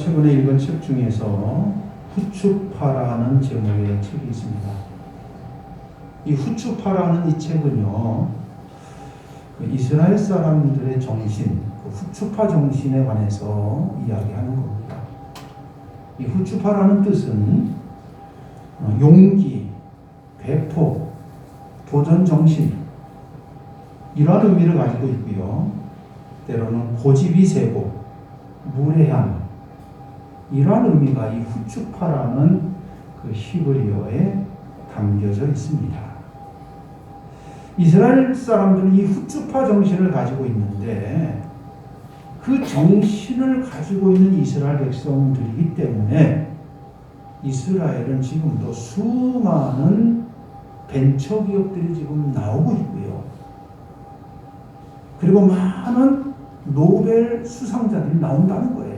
최근에 읽은 책 중에서 후추파라는 제목의 책이 있습니다. 이 후추파라는 이 책은요, 이스라엘 사람들의 정신, 후추파 정신에 관해서 이야기하는 겁니다. 이 후추파라는 뜻은 용기, 배포, 도전 정신, 이러한 의미를 가지고 있고요. 때로는 고집이 세고 무례한, 이러한 의미가 이 후추파라는 그 히브리어에 담겨져 있습니다. 이스라엘 사람들은 이 후추파 정신을 가지고 있는데, 그 정신을 가지고 있는 이스라엘 백성들이기 때문에 이스라엘은 지금도 수많은 벤처기업들이 지금 나오고 있고요. 그리고 많은 노벨 수상자들이 나온다는 거예요.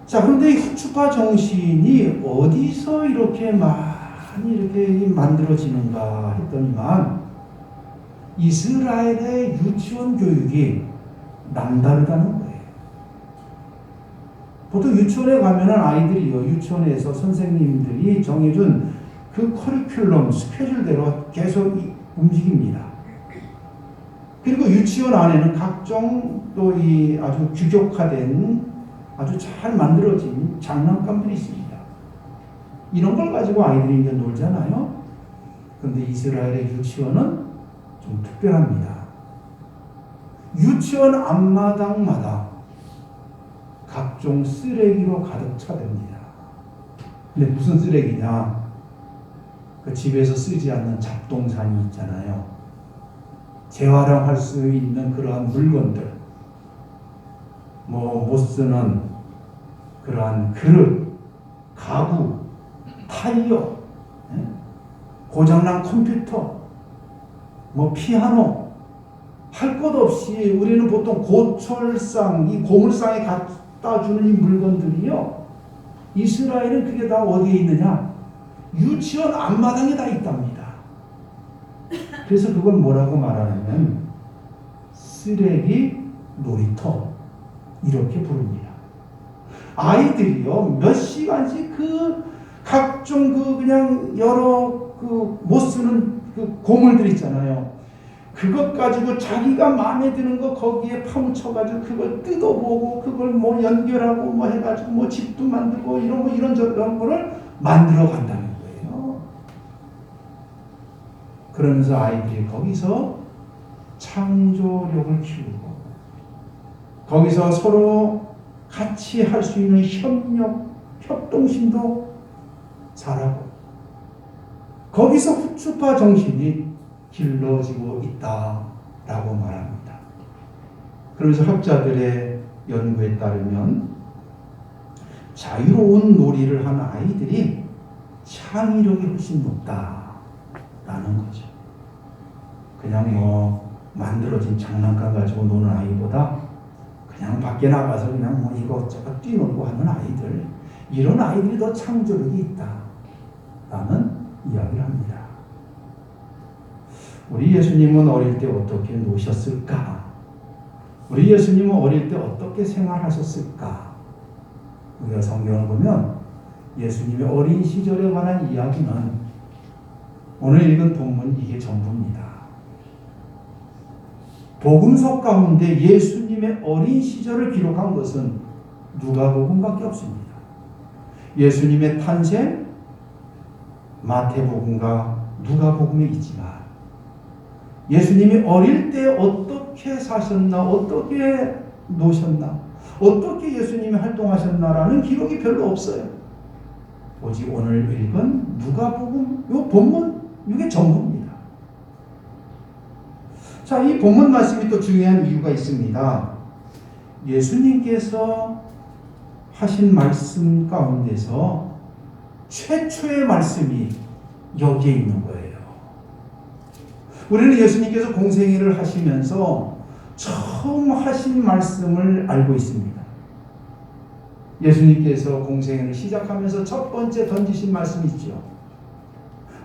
자, 그런데 이 후추파 정신이 어디서 이렇게 많이 이렇게 만들어지는가 했더니만, 이스라엘의 유치원 교육이 남다르다는 거예요. 보통 유치원에 가면은 아이들이요, 유치원에서 선생님들이 정해준 그 커리큘럼, 스케줄대로 계속 움직입니다. 그리고 유치원 안에는 각종 또 이 아주 규격화된, 아주 잘 만들어진 장난감들이 있습니다. 이런 걸 가지고 아이들이 이제 놀잖아요. 그런데 이스라엘의 유치원은 좀 특별합니다. 유치원 앞마당마다 각종 쓰레기로 가득 차됩니다. 근데 무슨 쓰레기냐? 그 집에서 쓰지 않는 잡동사니 있잖아요. 재활용할 수 있는 그러한 물건들, 못 쓰는 그러한 그릇, 가구, 타이어, 고장난 컴퓨터, 피아노, 할 것 없이 우리는 보통 고철상, 이 고물상에 갖다 주는 이 물건들이요, 이스라엘은 그게 다 어디에 있느냐? 유치원 앞마당에 다 있답니다. 그래서 그걸 뭐라고 말하냐면 쓰레기 놀이터, 이렇게 부릅니다. 아이들이요, 몇 시간씩 그 각종 그냥 여러 못 쓰는 그 고물들 있잖아요. 그것 가지고 자기가 마음에 드는 거 거기에 파묻혀가지고 그걸 뜯어보고 그걸 연결하고 해가지고 집도 만들고 이런 거를 만들어 간다는 거예요. 그러면서 아이들이 거기서 창조력을 키우고, 거기서 서로 같이 할 수 있는 협동심도 자라고, 거기서 후추파 정신이 길러지고 있다라고 말합니다. 그러면서 학자들의 연구에 따르면 자유로운 놀이를 한 아이들이 창의력이 훨씬 높다라는 거죠. 그냥 만들어진 장난감 가지고 노는 아이보다 그냥 밖에 나가서 그냥 이것저것 뛰놀고 하는 아이들, 이런 아이들이 더 창조력이 있다라는 이야기를 합니다. 우리 예수님은 어릴 때 어떻게 노셨을까? 우리 예수님은 어릴 때 어떻게 생활하셨을까? 우리가 성경을 보면 예수님의 어린 시절에 관한 이야기는 오늘 읽은 본문 이게 전부입니다. 복음서 가운데 예수님의 어린 시절을 기록한 것은 누가복음밖에 없습니다. 예수님의 탄생, 마태복음과 누가복음에 있지만 예수님이 어릴 때 어떻게 사셨나, 어떻게 노셨나, 어떻게 예수님이 활동하셨나라는 기록이 별로 없어요. 오직 오늘 읽은 누가복음, 이 본문, 이게 전부입니다. 자, 이 본문 말씀이 또 중요한 이유가 있습니다. 예수님께서 하신 말씀 가운데서 최초의 말씀이 여기에 있는 거예요. 우리는 예수님께서 공생애를 하시면서 처음 하신 말씀을 알고 있습니다. 예수님께서 공생애를 시작하면서 첫 번째 던지신 말씀이 있죠.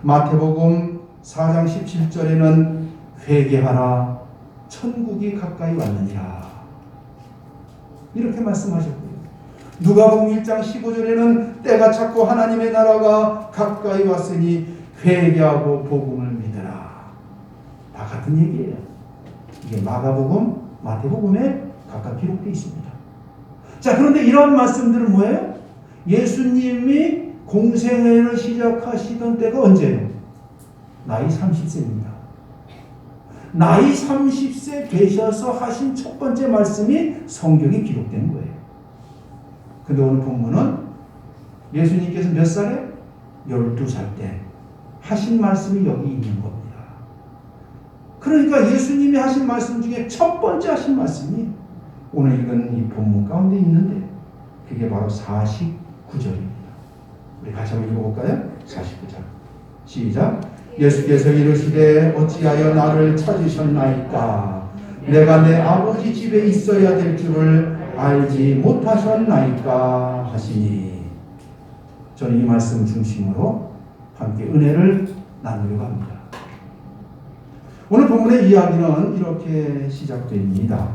마태복음 4장 17절에는 회개하라, 천국이 가까이 왔느니라. 이렇게 말씀하셨고요. 누가복음 1장 15절에는 때가 찼고 하나님의 나라가 가까이 왔으니 회개하고 복음을 믿으라. 다 같은 얘기예요. 이게 마가복음, 마태복음에 각각 기록되어 있습니다. 자, 그런데 이런 말씀들은 뭐예요? 예수님이 공생애를 시작하시던 때가 언제예요? 나이 30세입니다. 나이 30세 되셔서 하신 첫 번째 말씀이 성경에 기록된 거예요. 근데 오늘 본문은 예수님께서 몇 살에? 12살 때 하신 말씀이 여기 있는 겁니다. 그러니까 예수님이 하신 말씀 중에 첫 번째 하신 말씀이 오늘 읽은 이 본문 가운데 있는데 그게 바로 49절입니다. 우리 같이 한번 읽어볼까요? 49절 시작. 예수께서 이르시되 어찌하여 나를 찾으셨나이까? 내가 내 아버지 집에 있어야 될 줄을 알지 못하셨나이까 하시니. 저는 이 말씀 중심으로 함께 은혜를 나누려고 합니다. 오늘 본문의 이야기는 이렇게 시작됩니다.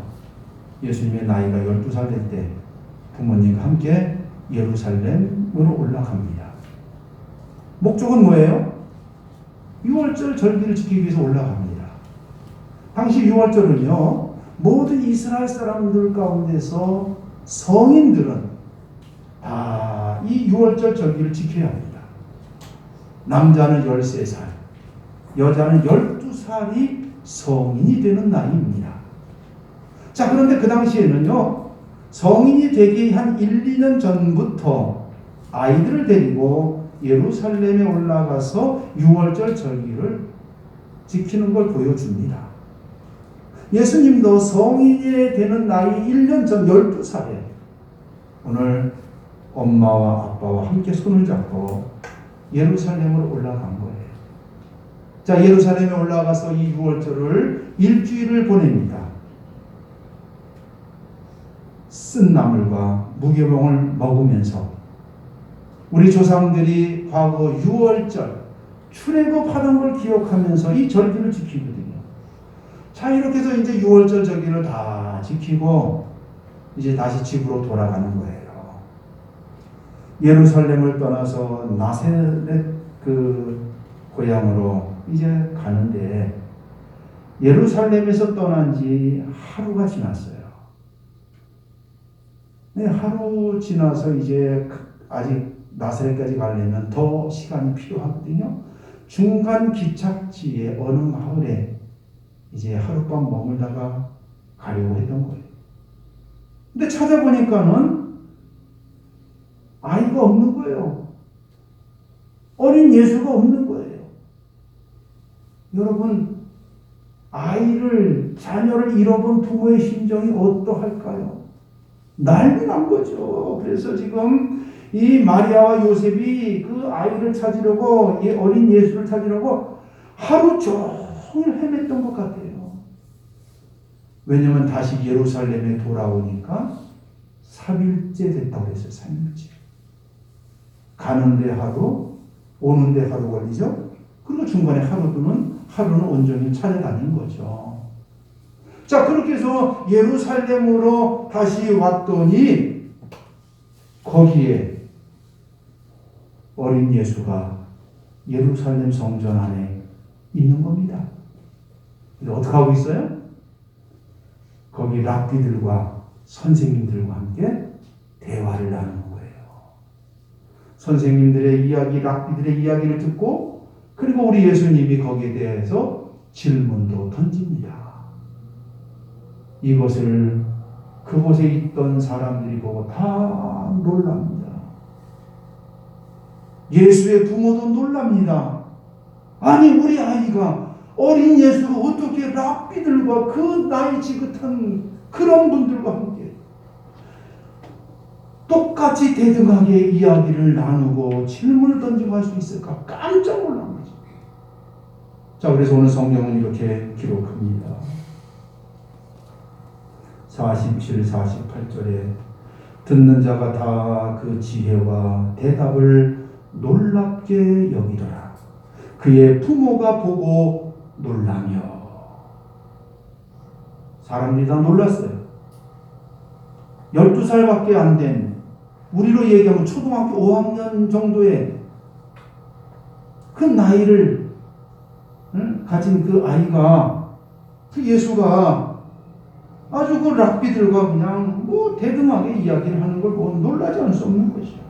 예수님의 나이가 12살 될 때 부모님과 함께 예루살렘으로 올라갑니다. 목적은 뭐예요? 6월절 절기를 지키기 위해서 올라갑니다. 당시 6월절은요, 모든 이스라엘 사람들 가운데서 성인들은 다 이 6월절 절기를 지켜야 합니다. 남자는 13살, 여자는 12살이 성인이 되는 나이입니다. 자, 그런데 그 당시에는요, 성인이 되기 한 1, 2년 전부터 아이들을 데리고 예루살렘에 올라가서 6월절 절기를 지키는 걸 보여줍니다. 예수님도 성인이 되는 나이 1년 전 12살에 오늘 엄마와 아빠와 함께 손을 잡고 예루살렘으로 올라간 거예요. 자, 예루살렘에 올라가서 이 6월절을 일주일을 보냅니다. 쓴 나물과 무교병을 먹으면서 우리 조상들이 과거 6월절 출애굽하던 걸 기억하면서 이 절기를 지키거든요. 자, 이렇게 해서 이제 6월절 절기를 다 지키고 이제 다시 집으로 돌아가는 거예요. 예루살렘을 떠나서 나세렛 그 고향으로 이제 가는데 예루살렘에서 떠난 지 하루가 지났어요. 네, 하루 지나서 이제 아직 나사렛까지 가려면 더 시간이 필요하거든요. 중간 기착지에 어느 마을에 이제 하룻밤 머물다가 가려고 했던 거예요. 근데 찾아보니까는 아이가 없는 거예요. 어린 예수가 없는 거예요. 여러분, 자녀를 잃어본 부모의 심정이 어떠할까요? 난리 난 거죠. 그래서 지금 이 마리아와 요셉이 그 아이를 찾으려고, 어린 예수를 찾으려고 하루 종일 헤맸던 것 같아요. 왜냐하면 다시 예루살렘에 돌아오니까 3일째 됐다고 했어요. 3일째. 가는데 하루, 오는데 하루 걸리죠. 그리고 중간에 하루는 온종일 찾아다닌 거죠. 자, 그렇게 해서 예루살렘으로 다시 왔더니 거기에 어린 예수가 예루살렘 성전 안에 있는 겁니다. 근데 어떻게 하고 있어요? 거기 랍비들과 선생님들과 함께 대화를 나누는 거예요. 선생님들의 이야기, 랍비들의 이야기를 듣고 그리고 우리 예수님이 거기에 대해서 질문도 던집니다. 이것을 그곳에 있던 사람들이 보고 다 놀랍니다. 예수의 부모도 놀랍니다. 아니, 우리 아이가 어린 예수가 어떻게 랍비들과 그 나이 지긋한 그런 분들과 함께 똑같이 대등하게 이야기를 나누고 질문을 던지고 할 수 있을까? 깜짝 놀란 거죠. 자, 그래서 오늘 성경은 이렇게 기록합니다. 47, 48절에 듣는 자가 다 그 지혜와 대답을 놀랍게 여기더라. 그의 부모가 보고 놀라며. 사람들이 다 놀랐어요. 12살밖에 안 된, 우리로 얘기하면 초등학교 5학년 정도의 그 나이를 가진 그 아이가, 그 예수가 아주 그 랍비들과 그냥 뭐 대등하게 이야기를 하는 걸 보고 놀라지 않을 수 없는 것이죠.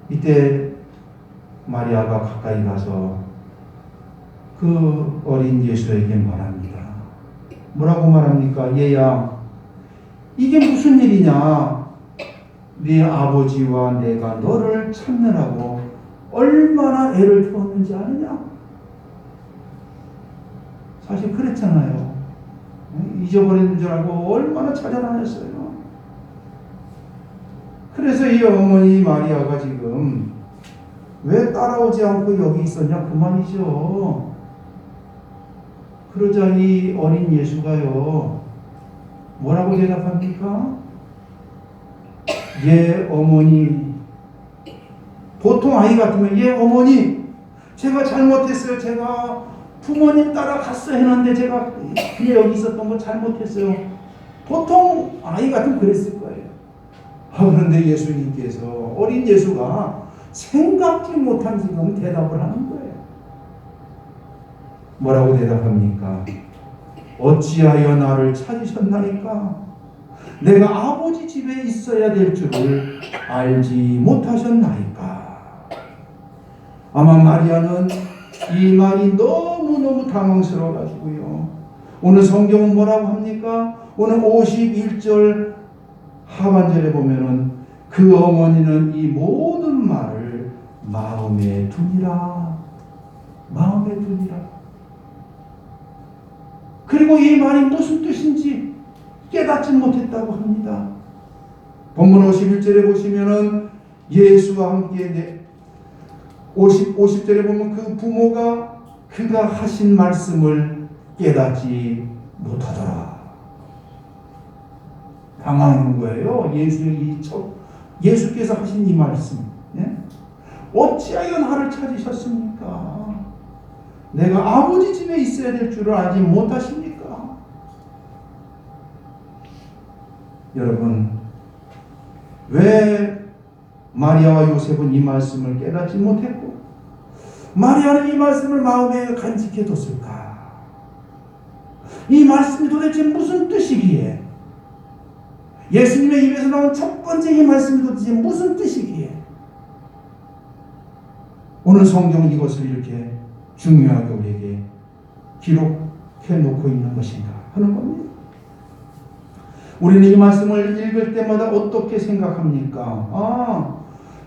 이때 마리아가 가까이 가서 그 어린 예수에게 말합니다. 뭐라고 말합니까? 얘야, 이게 무슨 일이냐? 네 아버지와 내가 너를 찾느라고 얼마나 애를 태웠는지 아느냐? 사실 그랬잖아요. 잊어버리는 줄 알고 얼마나 찾아다녔어요. 그래서 이 어머니 마리아가 지금 왜 따라오지 않고 여기 있었냐 그 말이죠. 그러자 이 어린 예수가요, 뭐라고 대답합니까? 예 어머니. 보통 아이 같으면 예 어머니, 제가 잘못했어요. 제가 부모님 따라갔어 했는데 제가 그냥 여기 있었던 거 잘못했어요. 보통 아이 같으면 그랬을 거예요. 그런데 예수님께서, 어린 예수가 생각지 못한 지금 대답을 하는 거예요. 뭐라고 대답합니까? 어찌하여 나를 찾으셨나이까? 내가 아버지 집에 있어야 될 줄을 알지 못하셨나이까? 아마 마리아는 이 말이 너무너무 당황스러워가지고요. 오늘 성경은 뭐라고 합니까? 오늘 51절 하반절에 보면은 그 어머니는 이 모든 말을 마음에 두니라. 마음에 두니라. 그리고 이 말이 무슨 뜻인지 깨닫지 못했다고 합니다. 본문 51절에 보시면은 예수와 함께 50절에 보면 그 부모가 그가 하신 말씀을 깨닫지 못하더라. 당황한 거예요. 예수께서 하신 이 말씀. 예? 어찌하여 나를 찾으셨습니까? 내가 아버지 집에 있어야 될 줄을 알지 못하십니까? 여러분, 왜 마리아와 요셉은 이 말씀을 깨닫지 못했고 마리아는 이 말씀을 마음에 간직해 뒀을까? 이 말씀이 도대체 무슨 뜻이기에, 예수님의 입에서 나온 첫 번째 이 말씀이 도대체 무슨 뜻이기에 오늘 성경은 이것을 이렇게 중요하게 우리에게 기록해 놓고 있는 것인가 하는 겁니다. 우리는 이 말씀을 읽을 때마다 어떻게 생각합니까?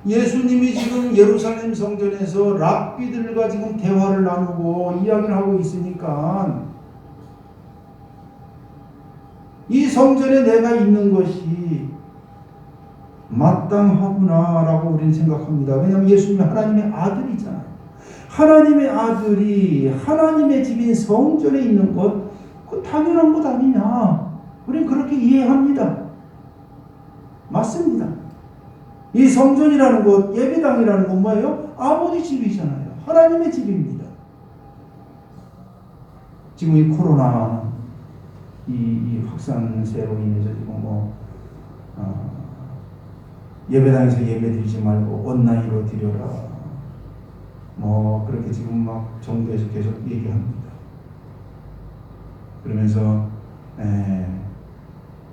예수님이 지금 예루살렘 성전에서 랍비들과 지금 대화를 나누고 이야기를 하고 있으니까 이 성전에 내가 있는 것이 마땅하구나 라고 우리는 생각합니다. 왜냐하면 예수님이 하나님의 아들이잖아요. 하나님의 아들이 하나님의 집인 성전에 있는 것, 그 당연한 것 아니냐, 우리는 그렇게 이해합니다. 맞습니다. 이 성전이라는 곳, 예배당이라는 곳 뭐예요? 아버지 집이잖아요. 하나님의 집입니다. 지금 이 코로나 이 확산세로 인해서 지금 예배당에서 예배드리지 말고 온라인으로 드려라, 그렇게 지금 막 정부에서 계속 얘기합니다. 그러면서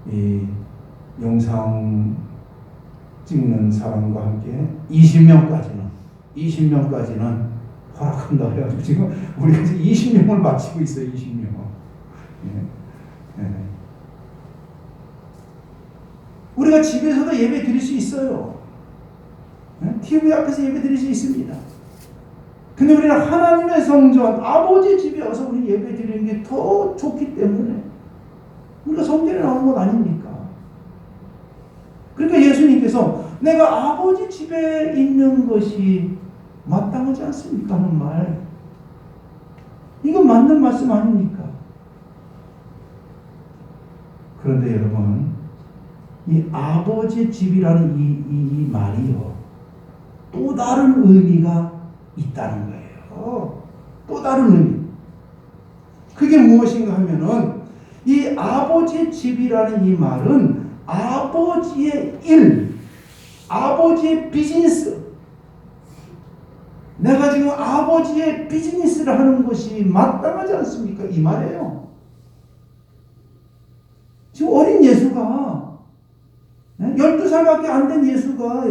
이 영상 찍는 사람과 함께 20명까지는 허락한다 해가지고 지금 우리가 20명을 마치고 있어요. 20명. 우리가 집에서도 예배 드릴 수 있어요. TV 앞에서 예배 드릴 수 있습니다. 근데 우리는 하나님의 성전, 아버지 집에 와서 우리 예배 드리는 게 더 좋기 때문에 우리가 성전에 나오는 것 아닙니까? 그러니까 예수님께서 내가 아버지 집에 있는 것이 마땅하지 않습니까? 하는 말. 이건 맞는 말씀 아닙니까? 그런데 여러분, 이 아버지 집이라는 이 말이요, 또 다른 의미가 있다는 거예요. 또 다른 의미. 그게 무엇인가 하면은 이 아버지의 집이라는 이 말은 아버지의 일, 아버지의 비즈니스, 내가 지금 아버지의 비즈니스를 하는 것이 마땅하지 않습니까? 이 말이에요. 지금 어린 예수가 12살밖에 안 된 예수가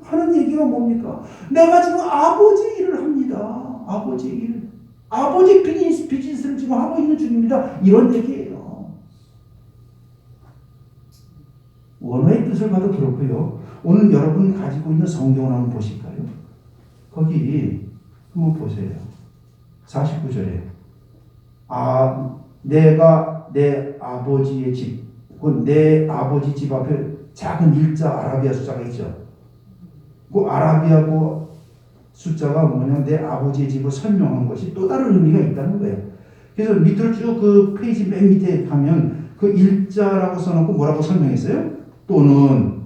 하는 얘기가 뭡니까? 내가 지금 아버지 일을 합니다. 아버지 일. 아버지 비즈니스를 지금 하고 있는 중입니다. 이런 얘기예요. 원어의 뜻을 봐도 그렇고요. 오늘 여러분 가지고 있는 성경을 한번 보실까요? 거기 한번 보세요. 49절에 내가 내 아버지의 집, 내 아버지 집 앞에 작은 일자 아라비아 숫자가 있죠. 그 아라비아 숫자가 뭐냐, 내 아버지의 집을 설명한 것이 또 다른 의미가 있다는 거예요. 그래서 밑으로 쭉 그 페이지 맨 밑에 가면 그 일자라고 써놓고 뭐라고 설명했어요? 또는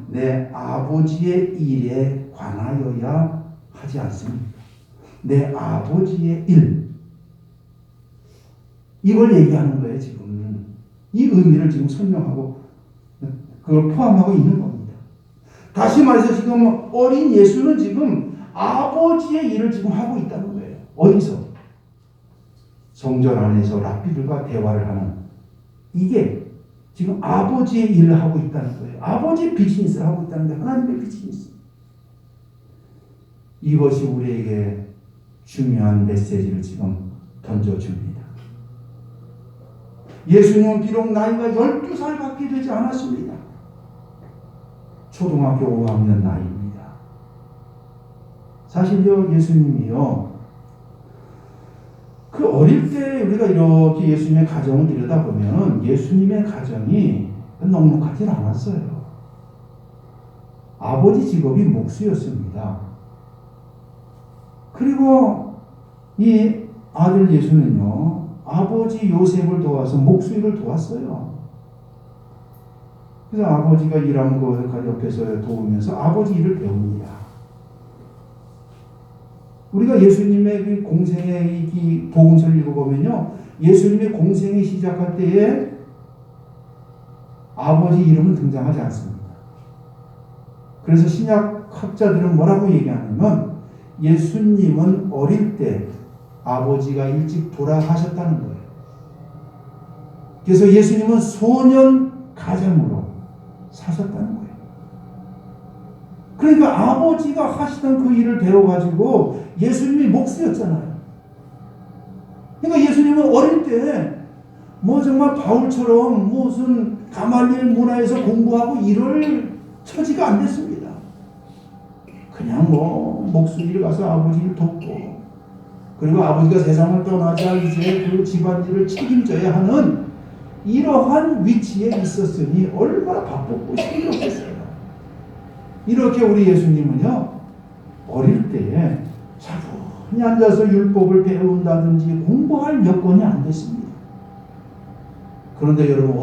내 아버지의 일에 관하여야 하지 않습니까? 내 아버지의 일. 이걸 얘기하는 거예요, 지금. 이 의미를 지금 설명하고 그걸 포함하고 있는 겁니다. 다시 말해서 지금 어린 예수는 지금 아버지의 일을 지금 하고 있다는 거예요. 어디서? 성전 안에서 랍비들과 대화를 하는, 이게 지금 아버지의 일을 하고 있다는 거예요. 아버지의 비즈니스를 하고 있다는 게 하나님의 비즈니스. 이것이 우리에게 중요한 메시지를 지금 던져줍니다. 예수님은 비록 나이가 12살밖에 되지 않았습니다. 초등학교 5학년 나이입니다. 사실요, 예수님이요, 그 어릴 때 우리가 이렇게 예수님의 가정을 들여다보면 예수님의 가정이 넉넉하지 않았어요. 아버지 직업이 목수였습니다. 그리고 이 아들 예수는요, 아버지 요셉을 도와서 목수일을 도왔어요. 그래서 아버지가 일하는 것을 옆에서 도우면서 아버지 일을 배웁니다. 우리가 예수님의 공생의 이 복음서를 읽어보면요, 예수님의 공생이 시작할 때에 아버지 이름은 등장하지 않습니다. 그래서 신약 학자들은 뭐라고 얘기하냐면 예수님은 어릴 때 아버지가 일찍 돌아가셨다는 거예요. 그래서 예수님은 소년 가정으로 사셨다는 거예요. 그러니까 아버지가 하시던 그 일을 배워가지고 예수님이 목수였잖아요. 그러니까 예수님은 어릴 때 뭐 정말 바울처럼 무슨 가말리엘 문화에서 공부하고 이럴 처지가 안 됐습니다. 그냥 뭐 목수일 가서 아버지 일 돕고, 그리고 아버지가 세상을 떠나자 이제 그 집안일을 책임져야 하는 이러한 위치에 있었으니 얼마나 바쁘고 힘들었겠어요. 이렇게 우리 예수님은요, 어릴 때에 차분히 앉아서 율법을 배운다든지 공부할 여건이 안 됐습니다. 그런데 여러분,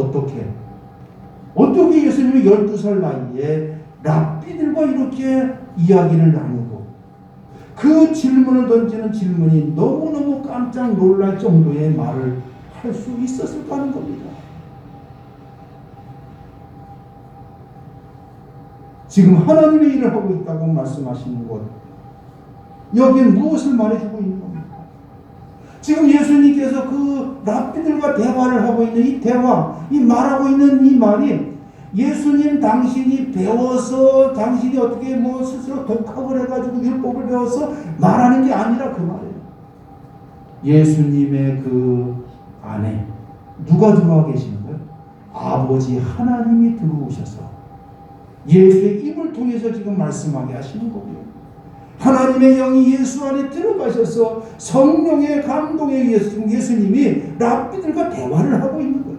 어떻게 예수님이 12살 나이에 랍비들과 이렇게 이야기를 나누고 그 질문을 던지는 질문이 너무너무 깜짝 놀랄 정도의 말을 할 수 있었을까 하는 겁니다. 지금 하나님의 일을 하고 있다고 말씀하시는 것, 여기엔 무엇을 말해주고 있는 겁니까? 지금 예수님께서 그 랍비들과 대화를 하고 있는 이 대화, 이 말하고 있는 이 말이 예수님 당신이 배워서 당신이 어떻게 뭐 스스로 독학을 해가지고 율법을 배워서 말하는 게 아니라 그 말이에요. 예수님의 그 안에 누가 들어와 계시는 거예요? 아버지 하나님이 들어오셔서 예수의 입을 통해서 지금 말씀하게 하시는 거고요. 하나님의 영이 예수 안에 들어가셔서 성령의 감동에 의해서 지금 예수님이 랍비들과 대화를 하고 있는 거예요.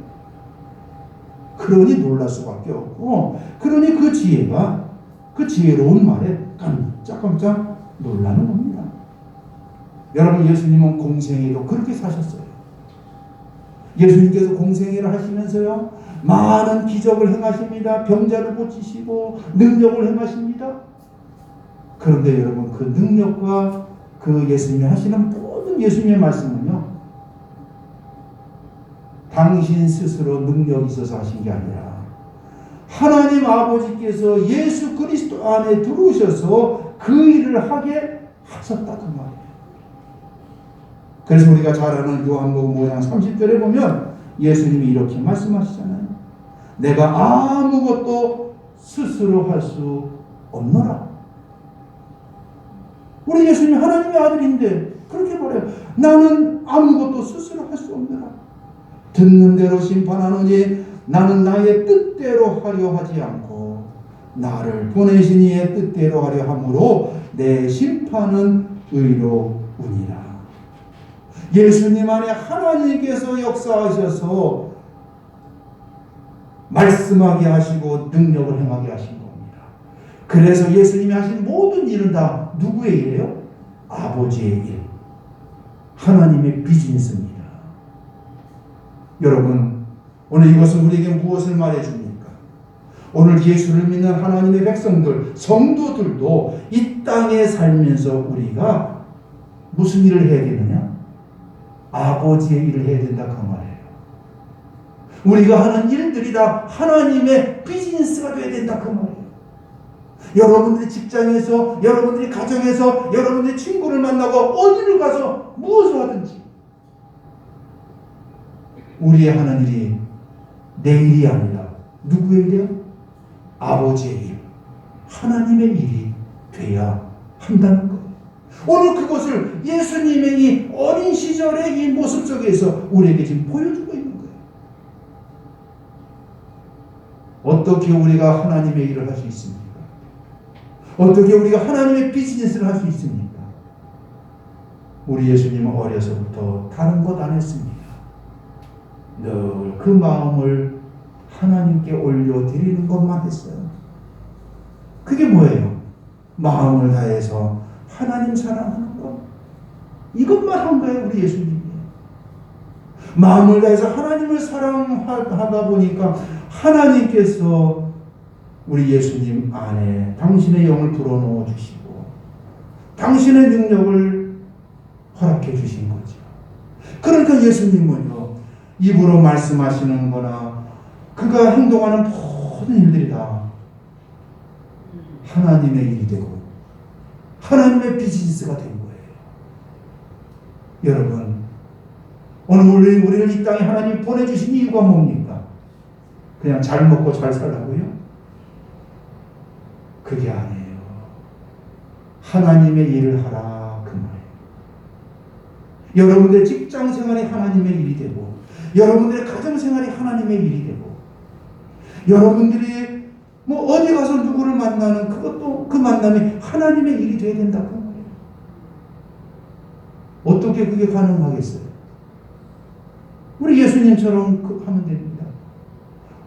그러니 놀랄 수밖에 없고, 그러니 그 지혜가, 그 지혜로운 말에 깜짝깜짝 놀라는 겁니다. 여러분, 예수님은 공생애도 그렇게 사셨어요. 예수님께서 공생애를 하시면서요, 많은 기적을 행하십니다. 병자를 고치시고 능력을 행하십니다. 그런데 여러분, 그 능력과 그 예수님이 하시는 모든 예수님의 말씀은요, 당신 스스로 능력이 있어서 하신 게 아니라 하나님 아버지께서 예수 그리스도 안에 들어오셔서 그 일을 하게 하셨다 그 말이에요. 그래서 우리가 잘 아는 요한복음 5장 30절에 보면 예수님이 이렇게 말씀하시잖아요. 내가 아무것도 스스로 할 수 없노라. 우리 예수님이 하나님의 아들인데 그렇게 말해요. 나는 아무것도 스스로 할 수 없노라. 듣는 대로 심판하노니 나는 나의 뜻대로 하려 하지 않고 나를 보내신 이의 뜻대로 하려 함으로 내 심판은 의로우니라. 예수님 안에 하나님께서 역사하셔서 말씀하게 하시고 능력을 행하게 하신 겁니다. 그래서 예수님이 하신 모든 일은 다 누구의 일이에요? 아버지의 일. 하나님의 비즈니스입니다. 여러분, 오늘 이것은 우리에게 무엇을 말해줍니까? 오늘 예수를 믿는 하나님의 백성들, 성도들도 이 땅에 살면서 우리가 무슨 일을 해야 되느냐? 아버지의 일을 해야 된다 그 말이에요. 우리가 하는 일들이 다 하나님의 비즈니스가 돼야 된다 그 말이에요. 여러분들이 직장에서, 여러분들이 가정에서, 여러분들이 친구를 만나고 어디를 가서 무엇을 하든지 우리의 하는 일이 내 일이 아니라 누구의 일이야? 아버지의 일, 하나님의 일이 돼야 한다는 거예요. 오늘 그것을 예수님의 이 어린 시절의 이 모습 속에서 우리에게 지금 보여주고 있는 거예요. 어떻게 우리가 하나님의 일을 할 수 있습니까? 어떻게 우리가 하나님의 비즈니스를 할 수 있습니까? 우리 예수님은 어려서부터 다른 것 안 했습니다. 늘 그 마음을 하나님께 올려드리는 것만 했어요. 그게 뭐예요? 마음을 다해서 하나님 사랑하는 것. 이것만 한 거예요, 우리 예수님이. 마음을 다해서 하나님을 사랑하다 보니까 하나님께서 우리 예수님 안에 당신의 영을 불어넣어 주시고 당신의 능력을 허락해 주신 거죠. 그러니까 예수님은요, 입으로 말씀하시는 거나 그가 행동하는 모든 일들이 다 하나님의 일이 되고 하나님의 비즈니스가 된 거예요. 여러분, 오늘 우리를 이 땅에 하나님 보내주신 이유가 뭡니까? 그냥 잘 먹고 잘 살라고요? 그게 아니에요. 하나님의 일을 하라 그 말이에요. 여러분들의 직장 생활이 하나님의 일이 되고 여러분들의 가정 생활이 하나님의 일이 되고 여러분들이 뭐 어디 가서 누구를 만나는 그것도 그 만남이 하나님의 일이 되어야 된다 그 말이에요. 어떻게 그게 가능하겠어요? 우리 예수님처럼 하면 됩니다.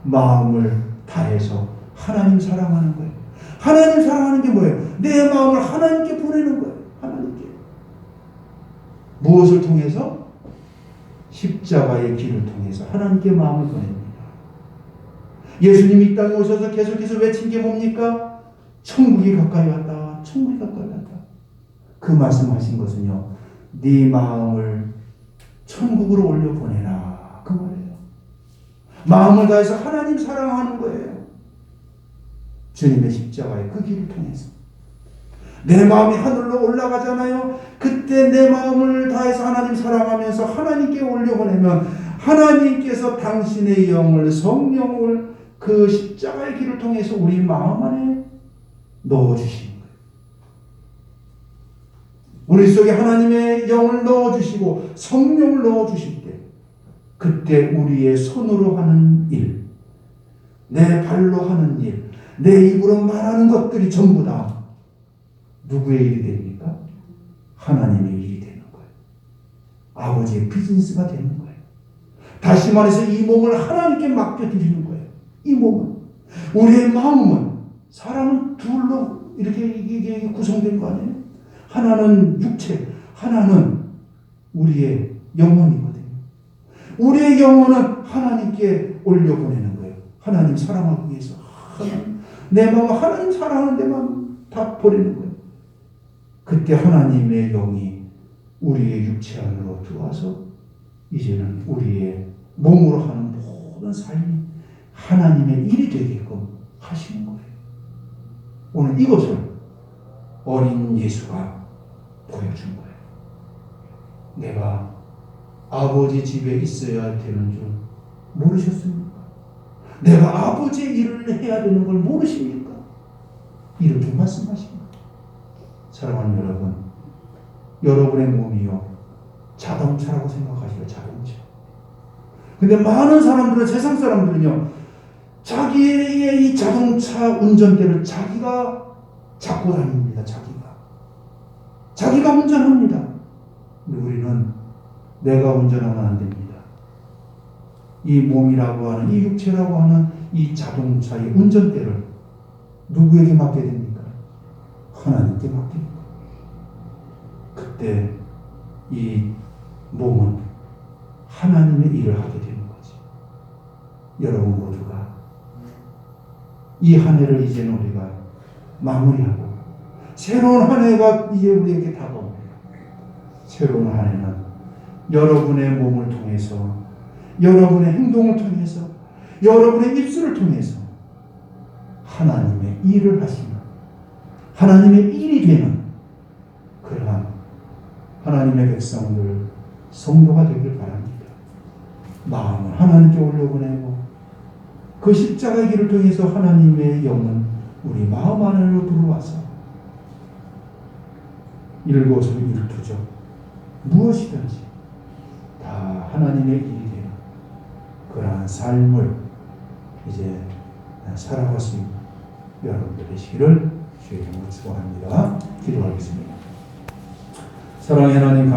마음을 다해서 하나님 사랑하는 거예요. 하나님 사랑하는 게 뭐예요? 내 마음을 하나님께 보내는 거예요. 하나님께. 무엇을 통해서? 십자가의 길을 통해서 하나님께 마음을 보냅니다. 예수님이 이 땅에 오셔서 계속해서 외친 게 뭡니까? 천국이 가까이 왔다. 천국이 가까이 왔다. 그 말씀하신 것은요, 네 마음을 천국으로 올려보내라 그 말이에요. 마음을 다해서 하나님 사랑하는 거예요. 주님의 십자가의 그 길을 통해서 내 마음이 하늘로 올라가잖아요. 그때 내 마음을 다해서 하나님 사랑하면서 하나님께 올려보내면 하나님께서 당신의 영을, 성령을 그 십자가의 길을 통해서 우리 마음 안에 넣어주시는 거예요. 우리 속에 하나님의 영을 넣어주시고 성령을 넣어주실 때 그때 우리의 손으로 하는 일, 내 발로 하는 일, 내 입으로 말하는 것들이 전부 다 누구의 일이 됩니까? 하나님의 일이 되는 거예요. 아버지의 비즈니스가 되는 거예요. 다시 말해서 이 몸을 하나님께 맡겨드리는 거예요. 이 몸은. 우리의 마음은, 사람은 둘로 이게 구성된 거 아니에요? 하나는 육체, 하나는 우리의 영혼이거든요. 우리의 영혼은 하나님께 올려보내는 거예요. 하나님 사랑하기 위해서. 내 마음은 하나님 사랑하는 데만 다 보내는 거예요. 그때 하나님의 영이 우리의 육체 안으로 들어와서 이제는 우리의 몸으로 하는 모든 삶이 하나님의 일이 되게끔 하시는 거예요. 오늘 이것을 어린 예수가 보여준 거예요. 내가 아버지 집에 있어야 되는 줄 모르셨습니까? 내가 아버지의 일을 해야 되는 걸 모르십니까? 이렇게 말씀하십니다. 사랑하는 여러분, 여러분의 몸이요 자동차라고 생각하시죠. 자동차. 근데 많은 사람들은, 세상 사람들은요, 자기의 이 자동차 운전대를 자기가 잡고 다닙니다. 자기가 운전합니다. 근데 우리는 내가 운전하면 안 됩니다. 이 몸이라고 하는, 이 육체라고 하는 이 자동차의 운전대를 누구에게 맡게 됩니까? 하나님께 맡게 됩니다. 그때 이 몸은 하나님의 일을 하게 되는 거지. 여러분 모두가 이 한 해를 이제는 우리가 마무리하고 새로운 한 해가 이제 우리에게 다가옵니다. 새로운 한 해는 여러분의 몸을 통해서, 여러분의 행동을 통해서, 여러분의 입술을 통해서 하나님의 일을 하시는, 하나님의 일이 되는 그러한 하나님의 백성들, 성도가 되길 바랍니다. 마음을 하나님께 올려보내고 그 십자가의 길을 통해서 하나님의 영은 우리 마음 안으로 들어와서 일거수 일투족 무엇이든지 다 하나님의 일이 되는 그러한 삶을 이제 살아갈 수 있는 여러분들 되시기를 주의 이름으로 축원합니다. 기도하겠습니다. 사랑의 하나님,